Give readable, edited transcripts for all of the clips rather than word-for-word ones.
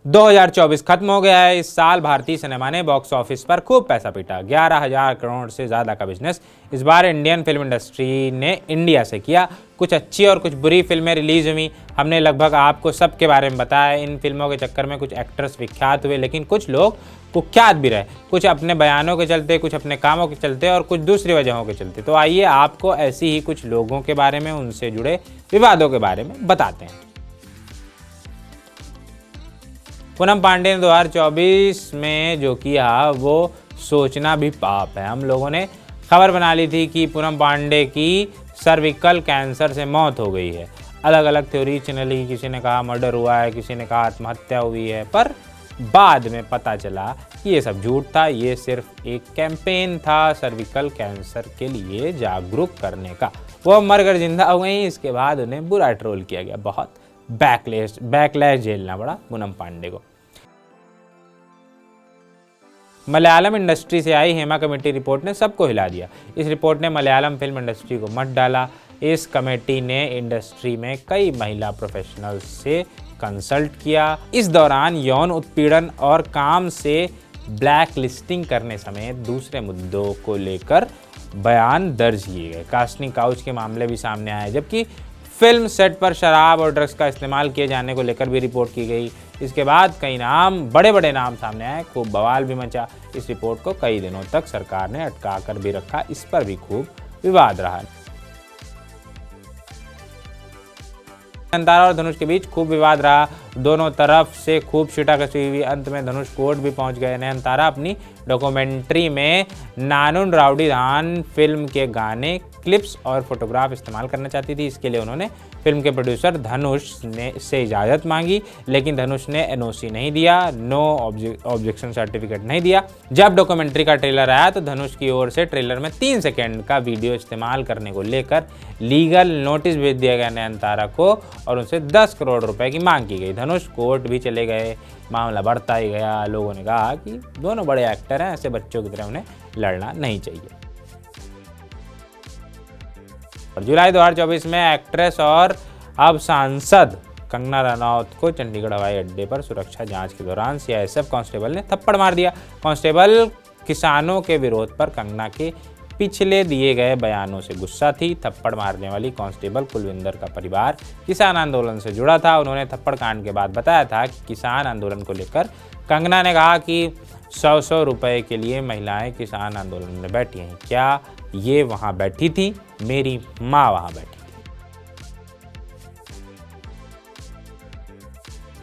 2024 खत्म हो गया है। इस साल भारतीय सिनेमा ने बॉक्स ऑफिस पर खूब पैसा पीटा। 11,000 करोड़ से ज़्यादा का बिजनेस इस बार इंडियन फिल्म इंडस्ट्री ने इंडिया से किया। कुछ अच्छी और कुछ बुरी फिल्में रिलीज हुई। हमने लगभग आपको सब के बारे में बताया। इन फिल्मों के चक्कर में कुछ एक्टर्स विख्यात हुए, लेकिन कुछ लोग कुख्यात भी रहे, कुछ अपने बयानों के चलते, कुछ अपने कामों के चलते और कुछ दूसरी वजहों के चलते। तो आइए आपको ऐसी ही कुछ लोगों के बारे में, उनसे जुड़े विवादों के बारे में बताते हैं। पूनम पांडे ने 2024 में जो किया वो सोचना भी पाप है। हम लोगों ने खबर बना ली थी कि पूनम पांडे की सर्विकल कैंसर से मौत हो गई है। अलग अलग थ्योरी चली, किसी ने कहा मर्डर हुआ है, किसी ने कहा आत्महत्या हुई है, पर बाद में पता चला कि ये सब झूठ था। ये सिर्फ एक कैंपेन था सर्विकल कैंसर के लिए जागरूक करने का। वो मरकर जिंदा हो गई। इसके बाद उन्हें बुरा ट्रोल किया गया। बहुत बैकलैश झेलना पड़ा पूनम पांडे को। मलयालम इंडस्ट्री से आई हेमा कमेटी रिपोर्ट ने सबको हिला दिया। इस रिपोर्ट ने मलयालम फिल्म इंडस्ट्री को मत डाला। इस कमेटी ने इंडस्ट्री में कई महिला प्रोफेशनल्स से कंसल्ट किया। इस दौरान यौन उत्पीड़न और काम से ब्लैक लिस्टिंग करने समेत दूसरे मुद्दों को लेकर बयान दर्ज किए गए। कास्टिंग काउच के मामले भी सामने आए, जबकि फिल्म सेट पर शराब और ड्रग्स का इस्तेमाल किए जाने को लेकर भी रिपोर्ट की गई। इसके बाद कई बड़े नाम सामने आए, खूब बवाल भी मचा। इस रिपोर्ट को कई दिनों तक सरकार ने अटका कर भी रखा। इस पर भी खूब विवाद रहा। नयनतारा और धनुष के बीच खूब विवाद रहा। दोनों तरफ से खूब छिटाकछी हुई। अंत में धनुष कोर्ट भी पहुंच गए। नयनतारा अपनी डॉक्यूमेंट्री में नानुन राउडी धान फिल्म के गाने, क्लिप्स और फोटोग्राफ इस्तेमाल करना चाहती थी। इसके लिए उन्होंने फिल्म के प्रोड्यूसर धनुष से इजाज़त मांगी, लेकिन धनुष ने एनओसी नहीं दिया, नो ऑब्जेक्शन सर्टिफिकेट नहीं दिया। जब डॉक्यूमेंट्री का ट्रेलर आया तो धनुष की ओर से ट्रेलर में 3 सेकेंड का वीडियो इस्तेमाल करने को लेकर लीगल नोटिस भेज दिया गया नयनतारा को और उनसे 10 करोड़ रुपए की मांग की गई। धनुष कोर्ट भी चले गए। मामला बढ़ता ही गया। लोगों ने कहा कि दोनों बड़े एक्टर हैं, ऐसे बच्चों की तरह उन्हें लड़ना नहीं चाहिए। जुलाई 2024 में एक्ट्रेस और अब सांसद कंगना रनौत को चंडीगढ़ हवाई अड्डे पर सुरक्षा जांच के दौरान सीआईएसएफ कांस्टेबल ने थप्पड़ मार दिया। कांस्टेबल किसानों के विरोध पर कंगना के पिछले दिए गए बयानों से गुस्सा थी। थप्पड़ मारने वाली कांस्टेबल कुलविंदर का परिवार किसान आंदोलन से जुड़ा था। उन्होंने थप्पड़ कांड के बाद बताया था कि किसान आंदोलन को लेकर कंगना ने कहा कि 100 रुपए के लिए महिलाएं किसान आंदोलन में बैठी हैं। क्या ये वहां बैठी थी? मेरी माँ वहां बैठी थी।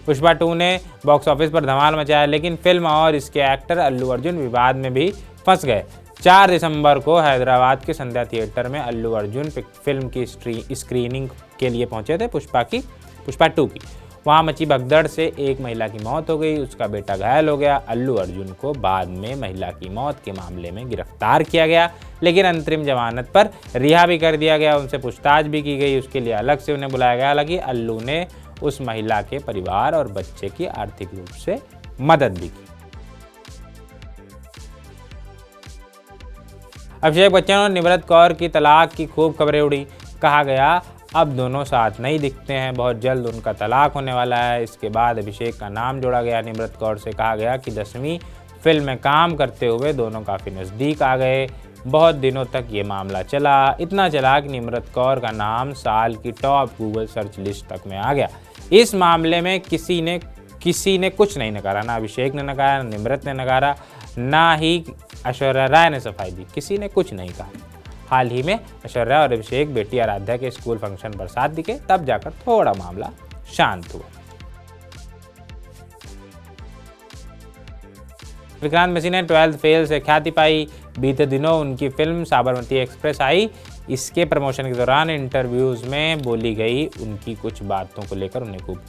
पुष्पा 2 ने बॉक्स ऑफिस पर धमाल मचाया, लेकिन फिल्म और इसके एक्टर अल्लू अर्जुन विवाद में भी फंस गए। 4 दिसंबर को हैदराबाद के संध्या थिएटर में अल्लू अर्जुन फिल्म की स्क्रीनिंग के लिए पहुंचे थे, पुष्पा 2 की। वहां मची भगदड़ से एक महिला की मौत हो गई, उसका बेटा घायल हो गया। अल्लू अर्जुन को बाद में महिला की मौत के मामले में गिरफ्तार किया गया, लेकिन अंतरिम जमानत पर रिहा भी कर दिया गया। उनसे पूछताछ भी की गई, उसके लिए अलग से उन्हें बुलाया गया। हालांकि अल्लू ने उस महिला के परिवार और बच्चे की आर्थिक रूप से मदद भी की। अभिषेक बच्चन और निम्रत कौर की तलाक की खूब खबरें उड़ी। कहा गया अब दोनों साथ नहीं दिखते हैं, बहुत जल्द उनका तलाक होने वाला है। इसके बाद अभिषेक का नाम जोड़ा गया। निम्रत कौर से कहा गया कि 10वीं फिल्म में काम करते हुए दोनों काफ़ी नज़दीक आ गए। बहुत दिनों तक ये मामला चला, इतना चला कि निम्रत कौर का नाम साल की टॉप गूगल सर्च लिस्ट तक में आ गया। इस मामले में किसी ने कुछ नहीं नकारा, ना अभिषेक ने नकारा, ना निम्रत ने नकारा, ना ही ऐश्वर्या राय ने सफाई दी। किसी ने कुछ नहीं कहा। हाल ही में ऐश्वर्या और अभिषेक बेटी आराध्या के स्कूल फंक्शन पर साथ दिखे, तब जाकर थोड़ा मामला शांत हुआ। विक्रांत मैसी ने 12th फेल से ख्याति पाई। बीते दिनों उनकी फिल्म साबरमती एक्सप्रेस आई। इसके प्रमोशन के दौरान इंटरव्यूज में बोली गई उनकी कुछ बातों को लेकर उन्हें खूब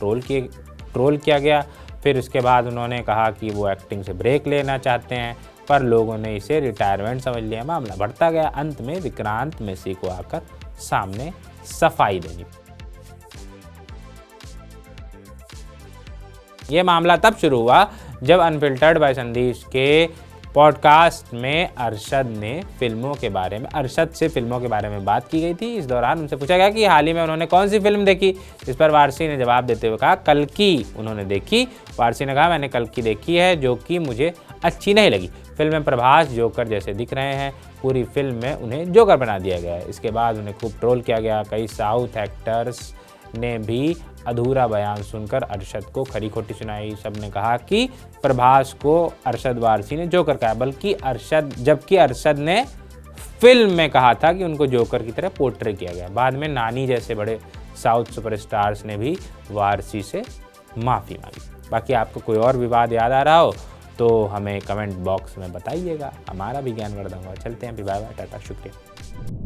ट्रोल किया गया। फिर उसके बाद उन्होंने कहा कि वो एक्टिंग से ब्रेक लेना चाहते हैं, पर लोगों ने इसे रिटायरमेंट समझ लिया। मामला बढ़ता गया। अंत में विक्रांत मैसी को आकर सामने सफाई देनी। ये मामला तब शुरू हुआ जब अनफिल्टर्ड बाय संदेश के पॉडकास्ट में अरशद से फिल्मों के बारे में बात की गई थी। इस दौरान उनसे पूछा गया कि हाल ही में उन्होंने कौन सी फिल्म देखी। इस पर वारसी ने जवाब देते हुए कहा कल्कि उन्होंने देखी। वारसी ने कहा मैंने कल्कि देखी है जो कि मुझे अच्छी नहीं लगी। फिल्म में प्रभास जोकर जैसे दिख रहे हैं, पूरी फिल्म में उन्हें जोकर बना दिया गया है। इसके बाद उन्हें खूब ट्रोल किया गया। कई साउथ एक्टर्स ने भी अधूरा बयान सुनकर अरशद को खरी खोटी सुनाई। सबने कहा कि प्रभास को अरशद वारसी ने जोकर कहा, जबकि अरशद ने फिल्म में कहा था कि उनको जोकर की तरह पोर्ट्रे किया गया। बाद में नानी जैसे बड़े साउथ सुपरस्टार्स ने भी वारसी से माफ़ी मांगी। बाकी आपको कोई और विवाद याद आ रहा हो तो हमें कमेंट बॉक्स में बताइएगा। हमारा भी ज्ञानवर्धन हुआ। चलते हैं, बाय बाय, टाटा, शुक्रिया।